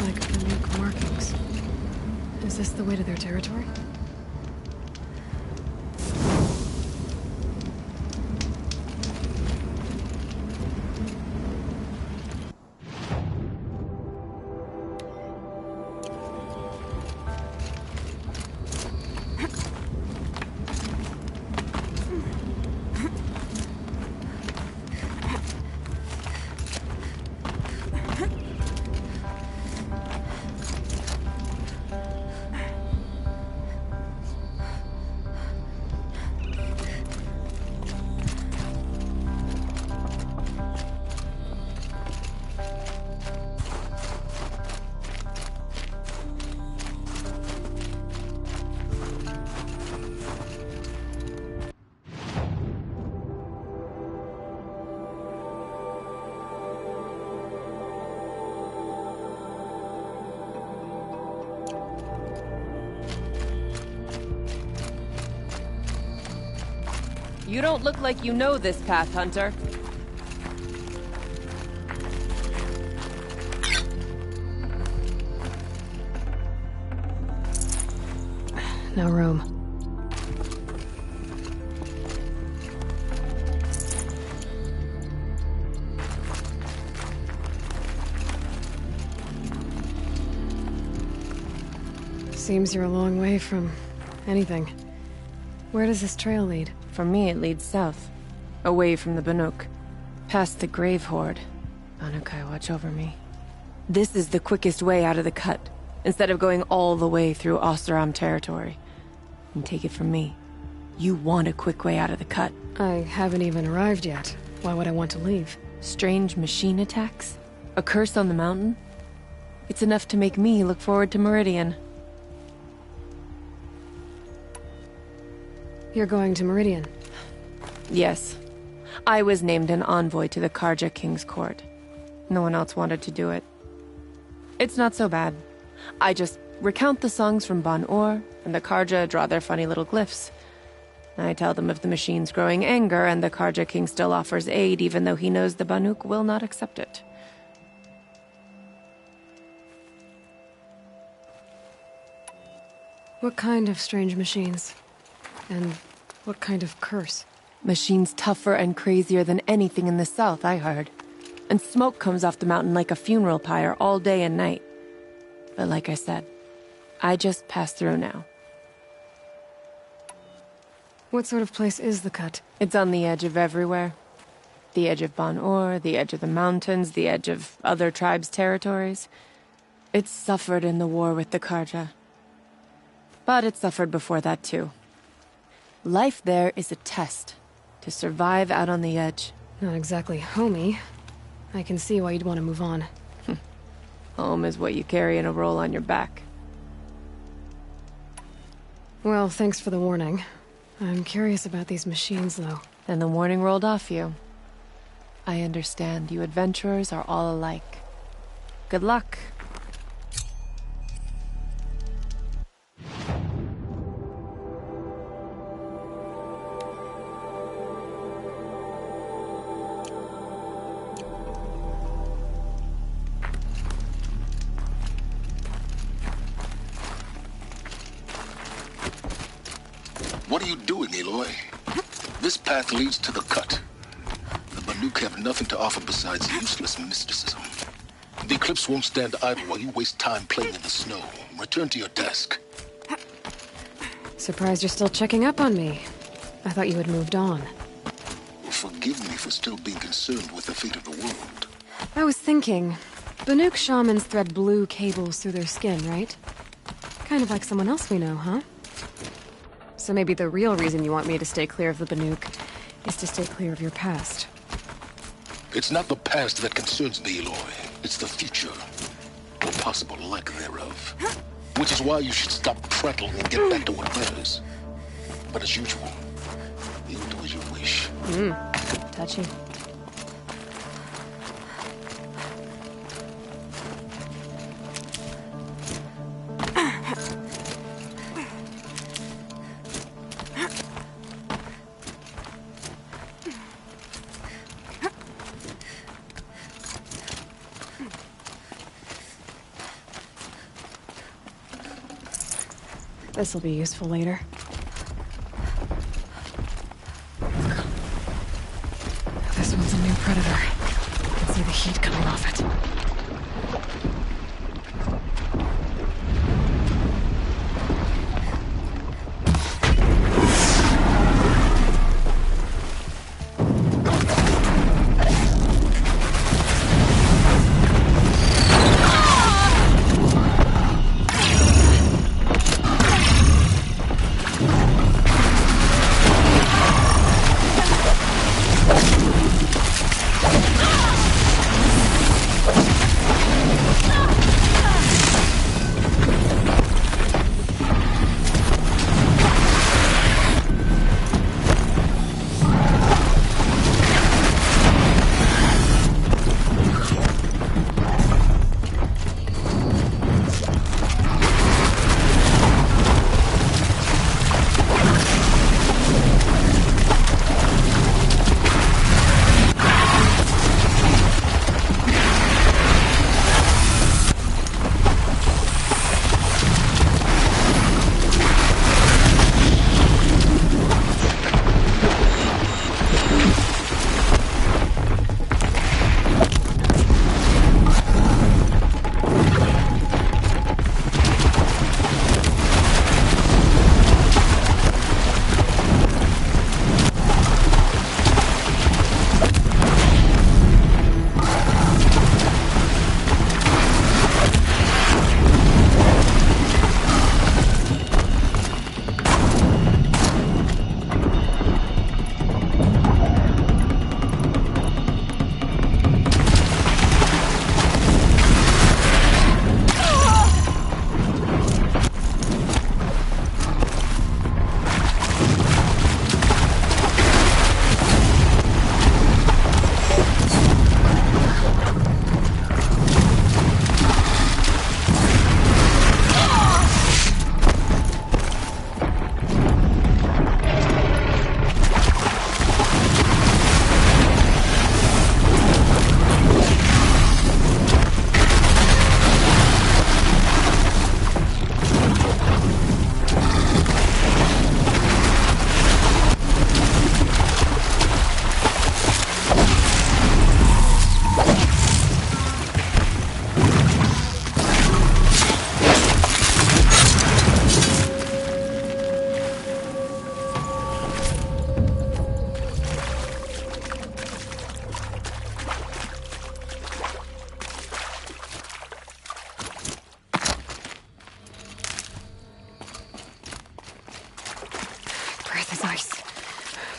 like Banuk markings. Is this the way to their territory? You don't look like you know this path, Hunter. No room. Seems you're a long way from anything. Where does this trail lead? For me, it leads south. Away from the Banuk. Past the Grave Horde. Banukai, watch over me. This is the quickest way out of the cut, instead of going all the way through Oseram territory. And take it from me, you want a quick way out of the cut. I haven't even arrived yet. Why would I want to leave? Strange machine attacks? A curse on the mountain? It's enough to make me look forward to Meridian. You're going to Meridian? Yes. I was named an envoy to the Karja King's court. No one else wanted to do it. It's not so bad. I just recount the songs from Ban-Ur, and the Karja draw their funny little glyphs. I tell them of the machine's growing anger, and the Karja King still offers aid even though he knows the Banuk will not accept it. What kind of strange machines? And what kind of curse? Machines tougher and crazier than anything in the south, I heard. And smoke comes off the mountain like a funeral pyre all day and night. But like I said, I just passed through now. What sort of place is the cut? It's on the edge of everywhere. The edge of Ban-Ur, the edge of the mountains, the edge of other tribes' territories. It's suffered in the war with the Karja. But it suffered before that too. Life there is a test to survive out on the edge. Not exactly homey. I can see why you'd want to move on. Home is what you carry in a roll on your back. Well, thanks for the warning. I'm curious about these machines, though. Then the warning rolled off you. I understand. You adventurers are all alike. Good luck. What are you doing, Aloy? This path leads to the cut. The Banuk have nothing to offer besides useless mysticism. The Eclipse won't stand idle while you waste time playing in the snow. Return to your desk. Surprised you're still checking up on me. I thought you had moved on. Forgive me for still being concerned with the fate of the world. I was thinking, Banuk shamans thread blue cables through their skin, right? Kind of like someone else we know, huh? So maybe the real reason you want me to stay clear of the Banuk is to stay clear of your past. It's not the past that concerns me, Aloy. It's the future. Or possible lack thereof. Which is why you should stop prattling and get back to what matters. But as usual, you'll do as you wish. Touchy. This'll be useful later. This one's a new predator. I can see the heat coming off it.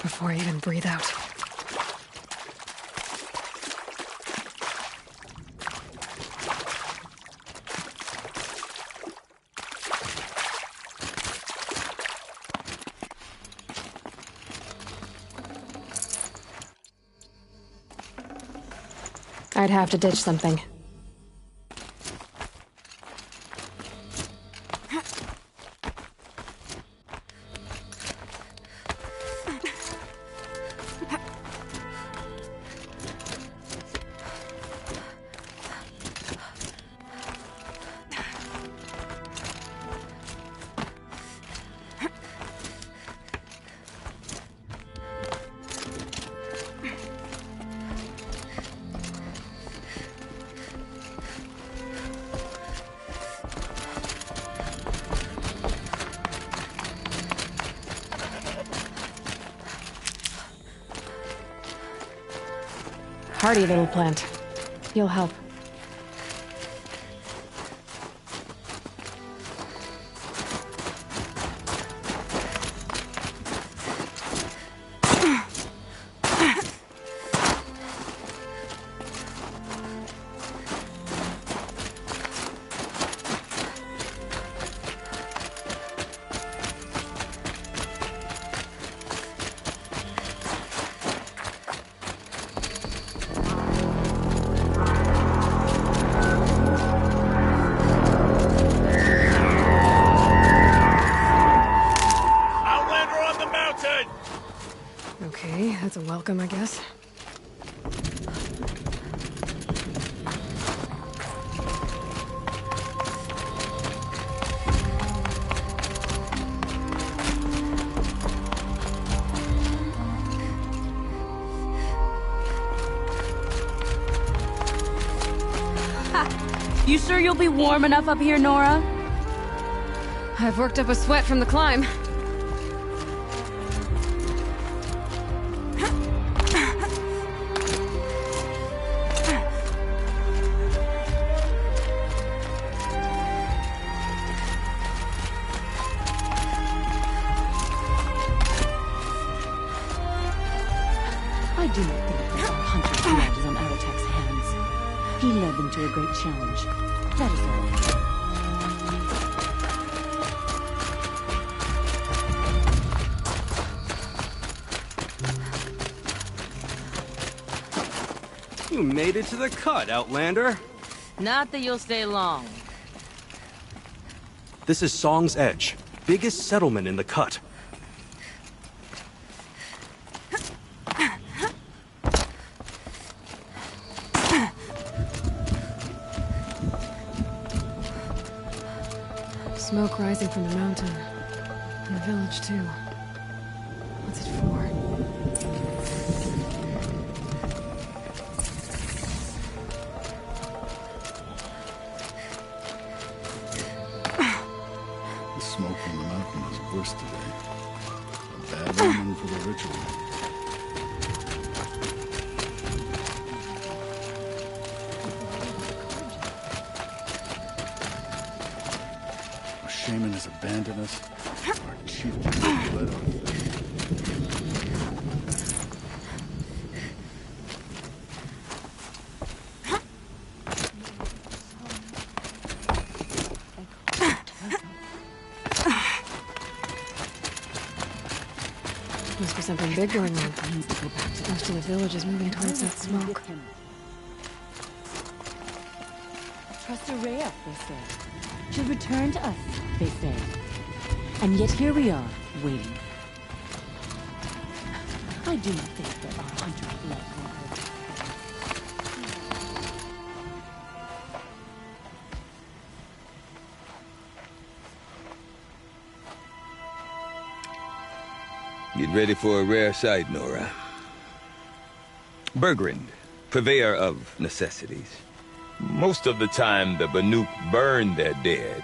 Before I even breathe out. I'd have to ditch something. Hardy little plant. You'll help. Okay, that's a welcome, I guess. You sure you'll be warm enough up here, Nora? I've worked up a sweat from the climb. I do not think that our hunter's blood is on Aratak's hands. He led them to a great challenge. That is all. You made it to the cut, Outlander. Not that you'll stay long. This is Song's Edge, biggest settlement in the cut. Smoke rising from the mountain. And the village, too. What's it for? The smoke from the mountain is worse today. A bad omen for the ritual. Our shaman has abandoned us. Our chieftain has led our faith. Must be something big going on. Most of the village is moving towards that smoke. Trust Araya, they say. She'll return to us, they say. And yet here we are, waiting. I do not think that our hunter's blood will hurt. Get ready for a rare sight, Nora. Bergrand, purveyor of necessities. Most of the time, the Banuk burn their dead.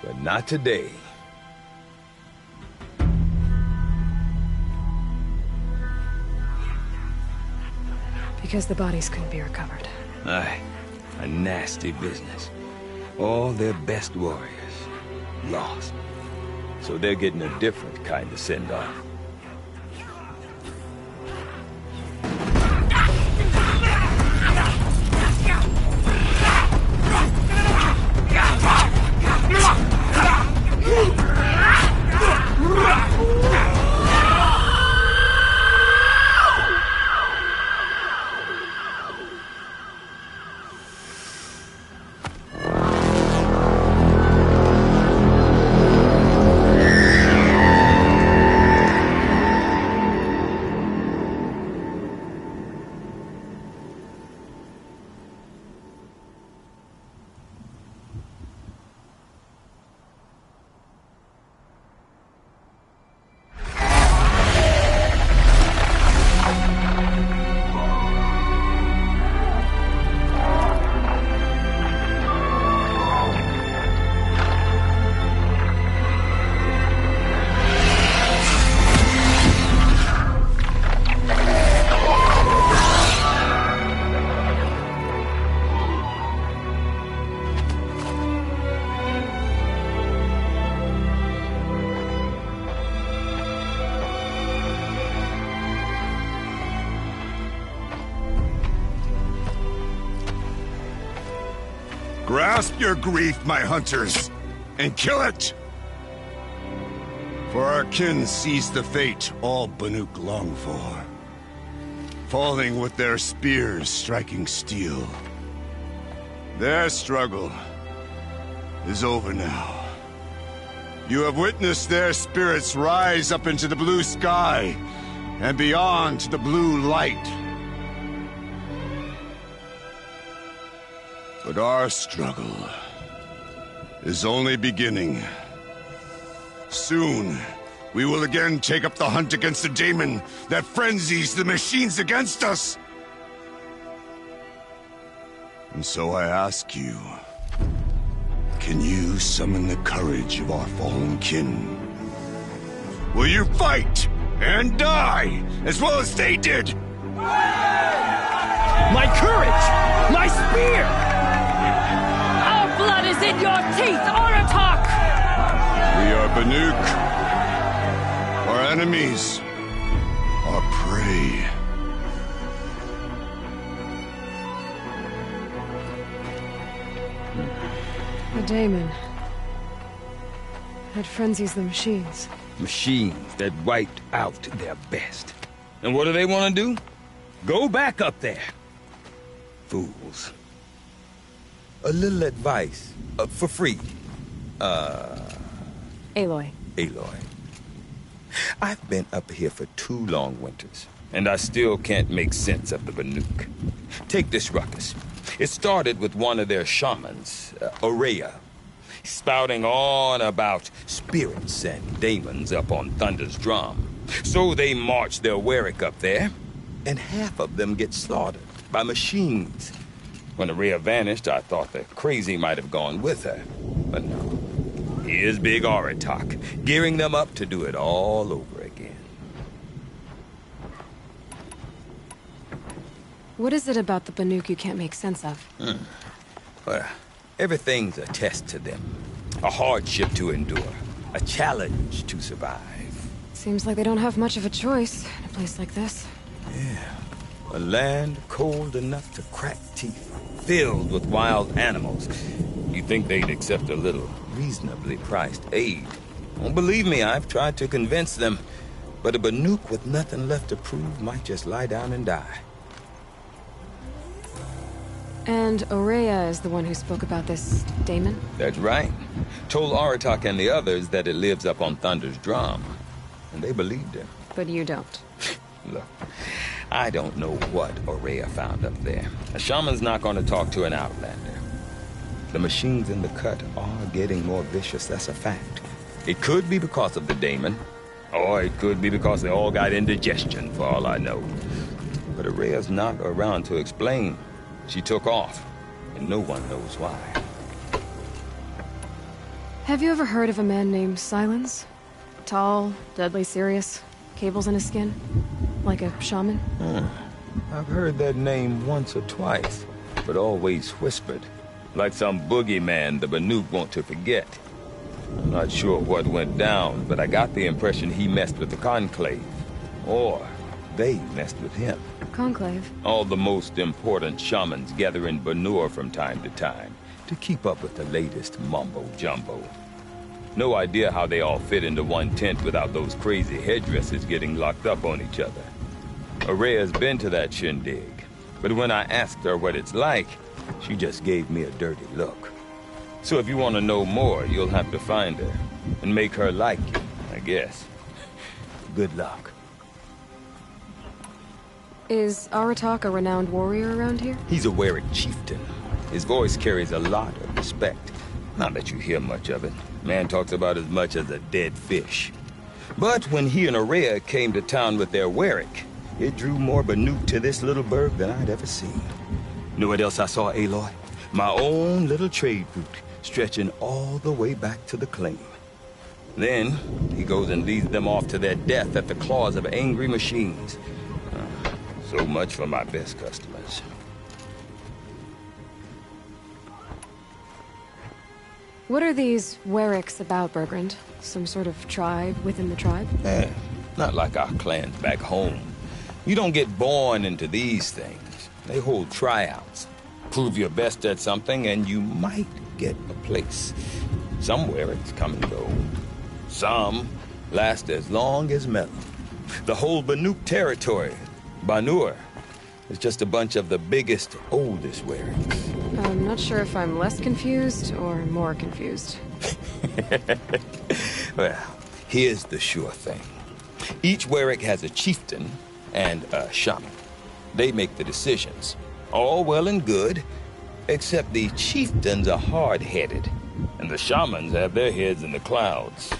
But not today. Because the bodies couldn't be recovered. Aye, a nasty business. All their best warriors lost. So they're getting a different kind of send-off. Grasp your grief, my hunters, and kill it! For our kin sees the fate all Banuk long for. Falling with their spears striking steel. Their struggle is over now. You have witnessed their spirits rise up into the blue sky and beyond to the blue light. But our struggle is only beginning. Soon, we will again take up the hunt against the daemon that frenzies the machines against us. And so I ask you, can you summon the courage of our fallen kin? Will you fight and die as well as they did? My courage! My spear! Our blood is in your teeth, Aratak! We are Banuk. Our enemies. Our prey. The daemon. That frenzies the machines. Machines that wiped out their best. And what do they want to do? Go back up there. Fools. A little advice, for free. Aloy. Aloy. I've been up here for 2 long winters, and I still can't make sense of the Banuk. Take this ruckus. It started with one of their shamans, Aurea, spouting on about spirits and demons up on Thunder's drum. So they march their Warwick up there, and half of them get slaughtered by machines. When Aurea vanished, I thought the crazy might have gone with her, but no. Here's Big Aratak, gearing them up to do it all over again. What is it about the Banuk you can't make sense of? Well, everything's a test to them. A hardship to endure. A challenge to survive. Seems like they don't have much of a choice in a place like this. Yeah. A land cold enough to crack teeth. Filled with wild animals. You'd think they'd accept a little reasonably priced aid. Don't believe me, I've tried to convince them. But a Banuk with nothing left to prove might just lie down and die. And Aurea is the one who spoke about this daemon? That's right. Told Aratak and the others that it lives up on Thunder's drum. And they believed him. But you don't. Look, I don't know what Aurea found up there. A shaman's not going to talk to an outlander. The machines in the cut are getting more vicious, that's a fact. It could be because of the daemon, or it could be because they all got indigestion, for all I know. But Aurea's not around to explain. She took off, and no one knows why. Have you ever heard of a man named Silence? Tall, deadly serious, cables in his skin? Like a shaman? I've heard that name once or twice, but always whispered. Like some boogeyman the Banuk want to forget. I'm not sure what went down, but I got the impression he messed with the Conclave. Or they messed with him. Conclave? All the most important shamans gather in Banur from time to time to keep up with the latest mumbo-jumbo. No idea how they all fit into one tent without those crazy headdresses getting locked up on each other. Aurea's been to that shindig, but when I asked her what it's like, she just gave me a dirty look. So if you want to know more, you'll have to find her and make her like you, I guess. Good luck. Is Aratak a renowned warrior around here? He's a Warwick chieftain. His voice carries a lot of respect. Not that you hear much of it. Man talks about as much as a dead fish. But when he and Aurea came to town with their Warwick, it drew more Banuk to this little burg than I'd ever seen. Know what else I saw, Aloy? My own little trade route, stretching all the way back to the claim. Then, he goes and leads them off to their death at the claws of angry machines. So much for my best customers. What are these Warwicks about, Bergrand? Some sort of tribe within the tribe? Not like our clans back home. You don't get born into these things. They hold tryouts. Prove your best at something and you might get a place. Somewhere it's come and go. Some last as long as metal. The whole Banuk territory, Banur, is just a bunch of the biggest, oldest Warwicks. I'm not sure if I'm less confused or more confused. Well, here's the sure thing. Each Warwick has a chieftain and a shaman. They make the decisions. All well and good, except the chieftains are hard-headed, and the shamans have their heads in the clouds.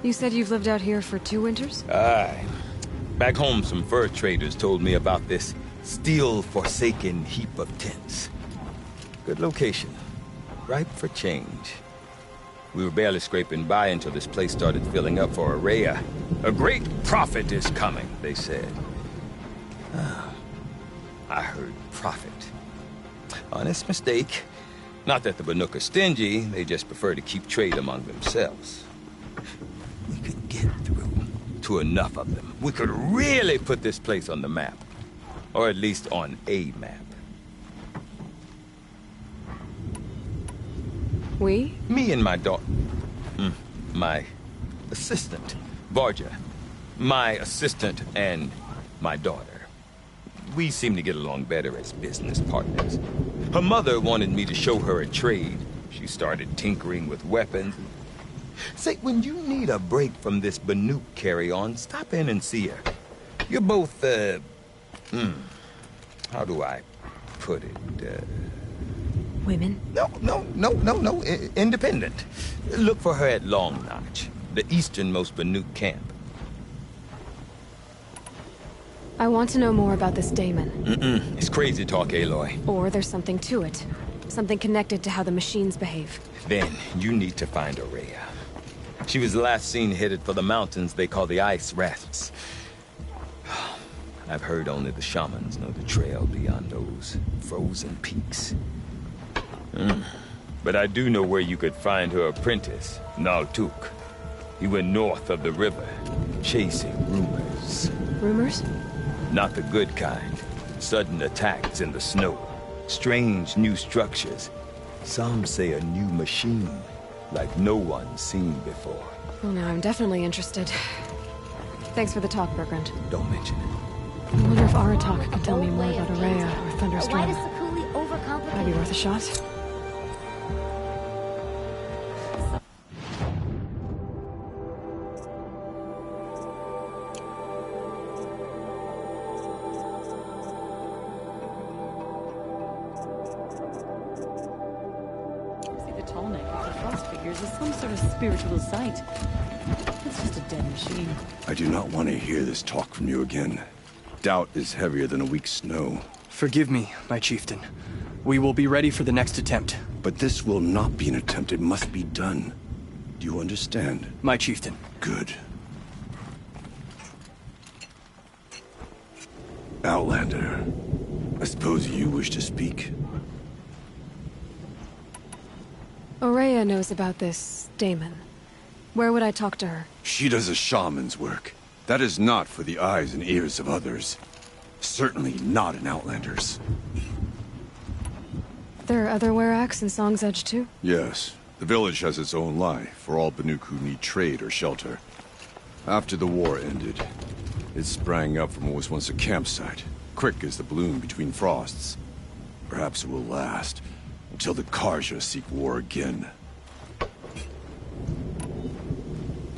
You said you've lived out here for 2 winters? Aye. Back home, some fur traders told me about this Still forsaken heap of tents. Good location. Ripe for change. We were barely scraping by until this place started filling up for Araya. A great prophet is coming, they said. I heard prophet. Honest mistake. Not that the Banuk are stingy, they just prefer to keep trade among themselves. We could get through to enough of them. We could really put this place on the map. Or at least on a map. We? Me and my daughter. My assistant, Varja. My assistant and my daughter. We seem to get along better as business partners. Her mother wanted me to show her a trade. She started tinkering with weapons. Say, when you need a break from this Banuk carry-on, stop in and see her. You're both, how do I put it, Women? No. Independent. Look for her at Long Notch, the easternmost Banuk camp. I want to know more about this Damon. It's crazy talk, Aloy. Or there's something to it. Something connected to how the machines behave. Then you need to find Araya. She was last seen headed for the mountains they call the Ice Rafts. I've heard only the shamans know the trail beyond those frozen peaks. But I do know where you could find her apprentice, Naltuk. He went north of the river, chasing rumors. Rumors? Not the good kind. Sudden attacks in the snow. Strange new structures. Some say a new machine, like no one's seen before. Well, now I'm definitely interested. Thanks for the talk, Bergrand. Don't mention it. I wonder if Aratak can tell me more about Araya or Thunderstorm. Why does the Cooley overcomplicate? Might be worth a shot. The tall neck of the frost figures is some sort of spiritual sight. It's just a dead machine. I do not want to hear this talk from you again. Doubt is heavier than a week's snow. Forgive me, my chieftain. We will be ready for the next attempt. But this will not be an attempt. It must be done. Do you understand? My chieftain. Good. Outlander, I suppose you wish to speak? Araya knows about this Damon. Where would I talk to her? She does a shaman's work. That is not for the eyes and ears of others. Certainly not an Outlander's. There are other Weraks in Song's Edge too? Yes. The village has its own life for all Banuk who need trade or shelter. After the war ended, it sprang up from what was once a campsite, quick as the bloom between frosts. Perhaps it will last until the Karja seek war again.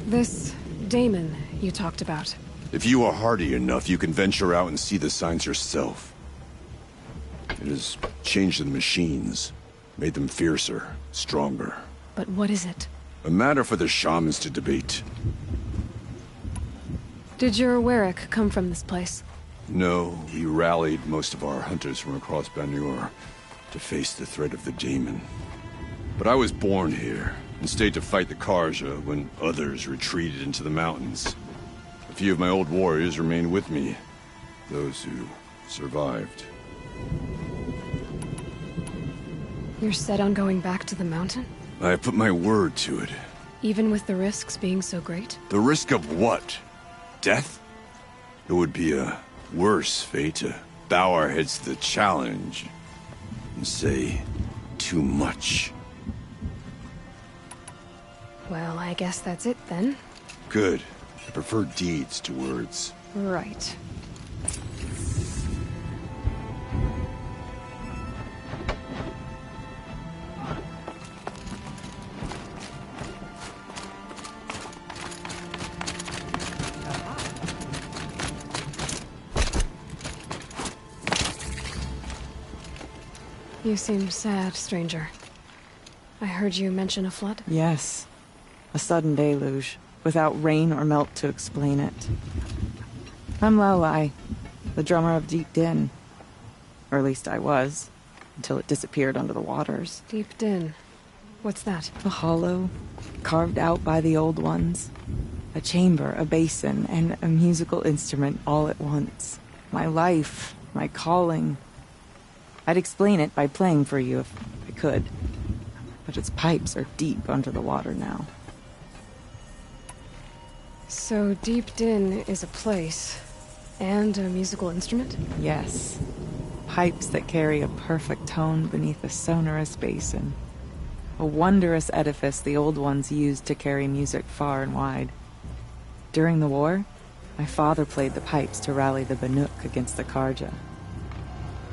This Damon you talked about. If you are hardy enough, you can venture out and see the signs yourself. It has changed the machines, made them fiercer, stronger. But what is it? A matter for the shamans to debate. Did your Werak come from this place? No, we rallied most of our hunters from across Banur to face the threat of the Daemon. But I was born here, and stayed to fight the Karja when others retreated into the mountains. A few of my old warriors remained with me, those who survived. You're set on going back to the mountain? I have put my word to it. Even with the risks being so great? The risk of what? Death? It would be a worse fate to bow our heads to the challenge and say too much. Well, I guess that's it then. Good. I prefer deeds to words. Right. You seem sad, stranger. I heard you mention a flood? Yes. A sudden deluge, without rain or melt to explain it. I'm Lelai, the drummer of Deep Din. Or at least I was, until it disappeared under the waters. Deep Din. What's that? A hollow, carved out by the old ones. A chamber, a basin, and a musical instrument all at once. My life, my calling. I'd explain it by playing for you if I could. But its pipes are deep under the water now. So Deep Din is a place, and a musical instrument? Yes. Pipes that carry a perfect tone beneath a sonorous basin. A wondrous edifice the old ones used to carry music far and wide. During the war, my father played the pipes to rally the Banuk against the Karja.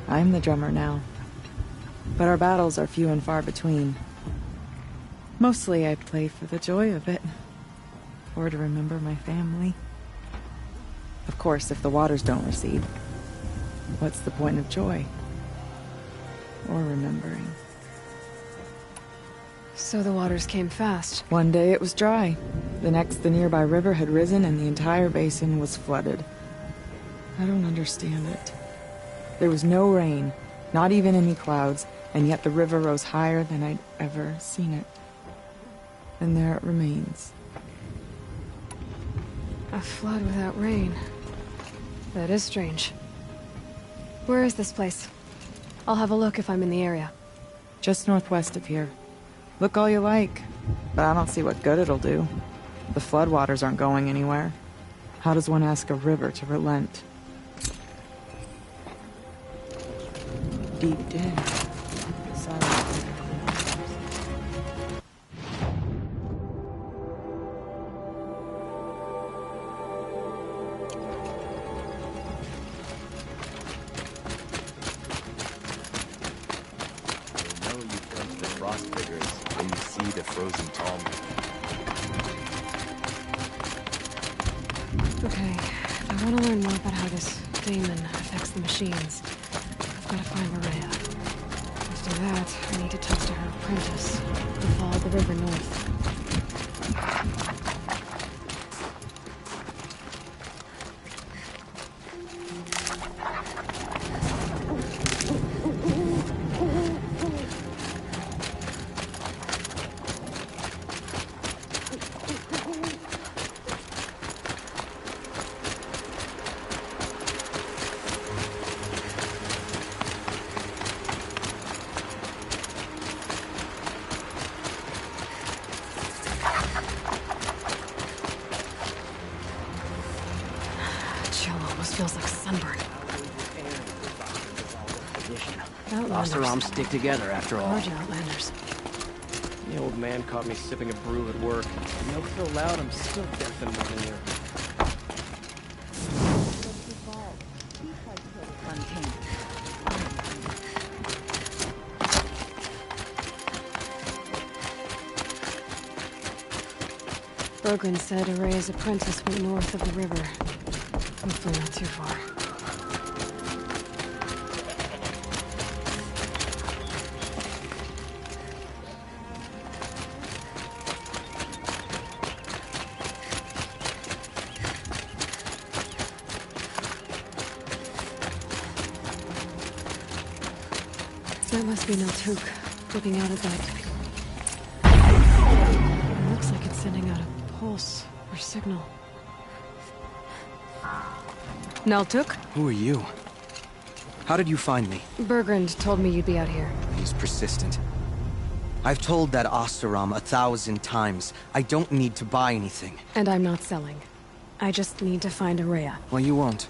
I'm the drummer now. But our battles are few and far between. Mostly I play for the joy of it. Or to remember my family. Of course, if the waters don't recede, what's the point of joy? Or remembering? So the waters came fast. One day it was dry. The next, the nearby river had risen and the entire basin was flooded. I don't understand it. There was no rain, not even any clouds, and yet the river rose higher than I'd ever seen it. And there it remains. A flood without rain. That is strange. Where is this place? I'll have a look if I'm in the area. Just northwest of here. Look all you like, but I don't see what good it'll do. The floodwaters aren't going anywhere. How does one ask a river to relent? Deep Din. Silence. Okay, I want to learn more about how this daemon affects the machines. I've got to find Maria. After that, I need to talk to her apprentice, who followed the river north. Feels like sunburn. Oseram stick together after all. Large outlanders. The old man caught me sipping a brew at work. No Phil Loud, I'm still deaf and more than you. Bergren said Araya's apprentice went north of the river. Hopefully not too far. That must be Naltuk, flipping out at that. It looks like it's sending out a pulse or signal. Naltuk? Who are you? How did you find me? Bergrand told me you'd be out here. He's persistent. I've told that Oseram 1,000 times. I don't need to buy anything. And I'm not selling. I just need to find Araya. Well, you won't.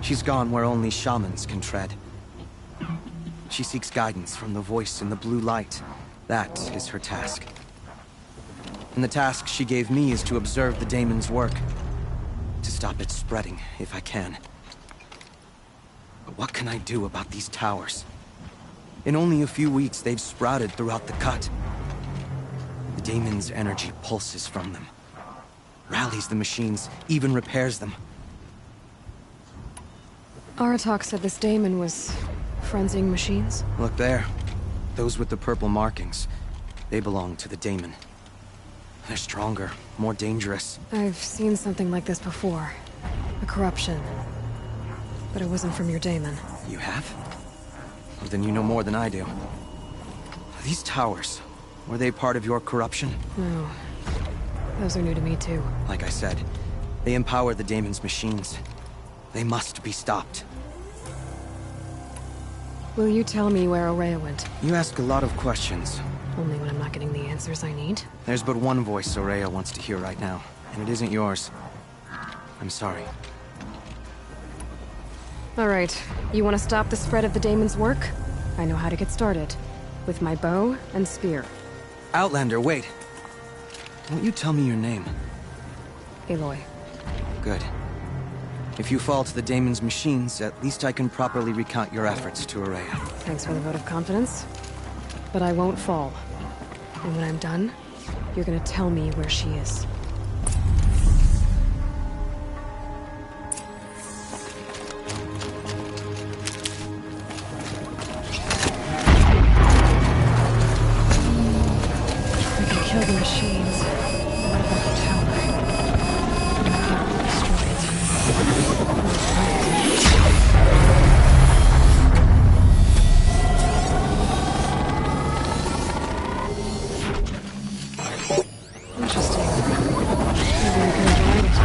She's gone where only shamans can tread. She seeks guidance from the voice in the blue light. That is her task. And the task she gave me is to observe the daemon's work. To stop it spreading, if I can. But what can I do about these towers? In only a few weeks, they've sprouted throughout the cut. The daemon's energy pulses from them. Rallies the machines, even repairs them. Aratak said this daemon was frenzying machines? Look there. Those with the purple markings. They belong to the daemon. They're stronger, more dangerous. I've seen something like this before. A corruption. But it wasn't from your daemon. You have? Well, then you know more than I do. These towers, were they part of your corruption? No. Those are new to me, too. Like I said, they empower the Daemon's machines. They must be stopped. Will you tell me where Aurea went? You ask a lot of questions. Only when I'm not getting the answers I need. There's but one voice Aurea wants to hear right now, and it isn't yours. I'm sorry. All right. You want to stop the spread of the Daemon's work? I know how to get started. With my bow and spear. Outlander, wait. Won't you tell me your name? Aloy. Good. If you fall to the Daemon's machines, at least I can properly recount your efforts to Aurea. Thanks for the vote of confidence. But I won't fall. And when I'm done, you're gonna tell me where she is. We can kill the machines. What about the tower? Interesting. Maybe we can avoid it.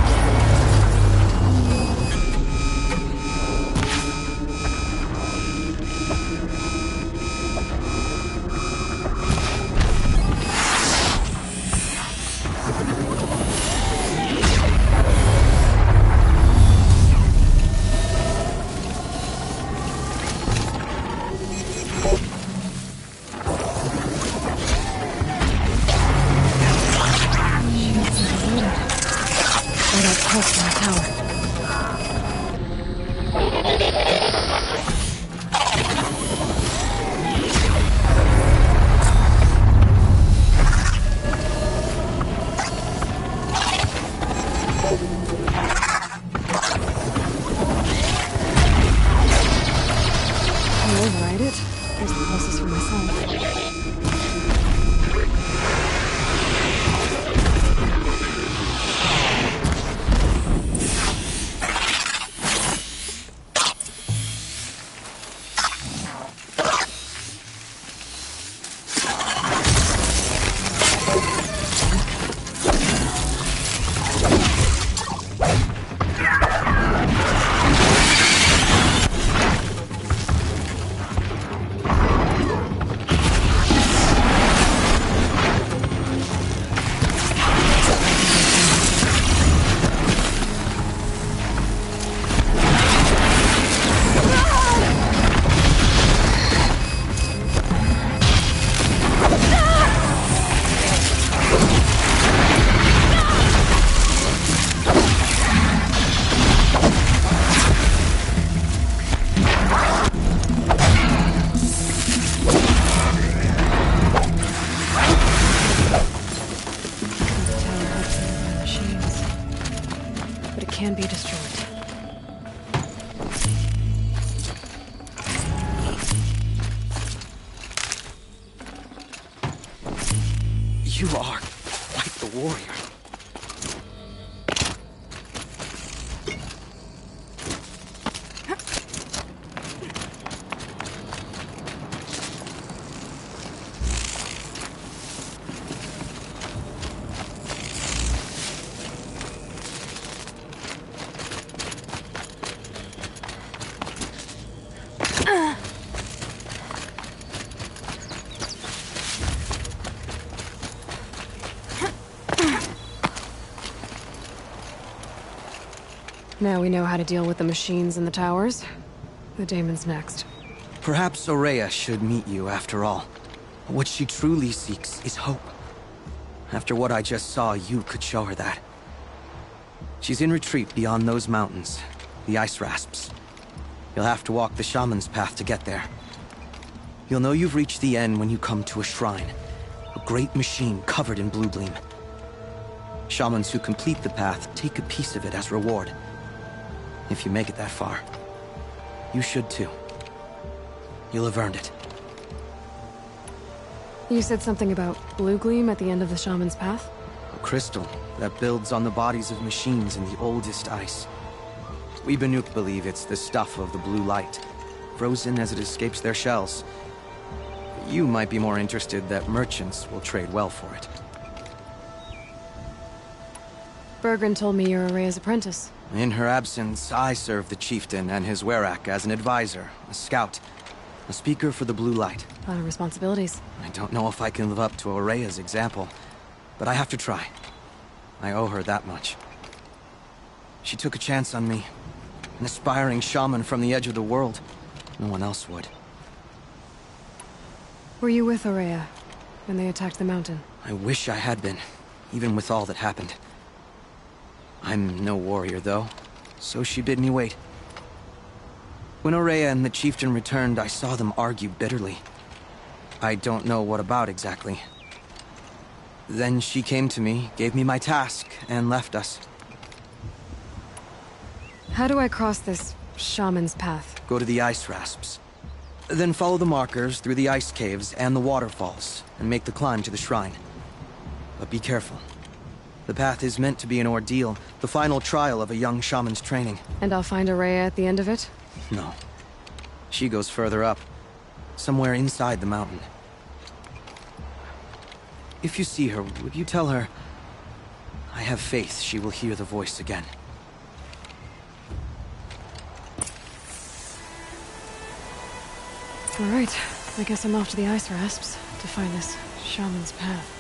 Can be destroyed. You are quite the warrior. Now we know how to deal with the machines and the towers. The Daemon's next. Perhaps Aurea should meet you after all. What she truly seeks is hope. After what I just saw, you could show her that. She's in retreat beyond those mountains, the ice rasps. You'll have to walk the shaman's path to get there. You'll know you've reached the end when you come to a shrine. A great machine covered in blue gleam. Shamans who complete the path take a piece of it as reward. If you make it that far, you should too. You'll have earned it. You said something about blue gleam at the end of the shaman's path? A crystal that builds on the bodies of machines in the oldest ice. We Banuk believe it's the stuff of the blue light, frozen as it escapes their shells. You might be more interested that merchants will trade well for it. Bergren told me you're Araya's apprentice. In her absence, I serve the chieftain and his werak as an advisor, a scout, a speaker for the Blue Light. A lot of responsibilities. I don't know if I can live up to Araya's example, but I have to try. I owe her that much. She took a chance on me. An aspiring shaman from the edge of the world. No one else would. Were you with Araya when they attacked the mountain? I wish I had been, even with all that happened. I'm no warrior, though, so she bid me wait. When Araya and the chieftain returned, I saw them argue bitterly. I don't know what about exactly. Then she came to me, gave me my task, and left us. How do I cross this shaman's path? Go to the ice rasps. Then follow the markers through the ice caves and the waterfalls, and make the climb to the shrine. But be careful. The path is meant to be an ordeal, the final trial of a young shaman's training. And I'll find Araya at the end of it? No. She goes further up, somewhere inside the mountain. If you see her, would you tell her, I have faith she will hear the voice again. All right, I guess I'm off to the ice rasps to find this shaman's path.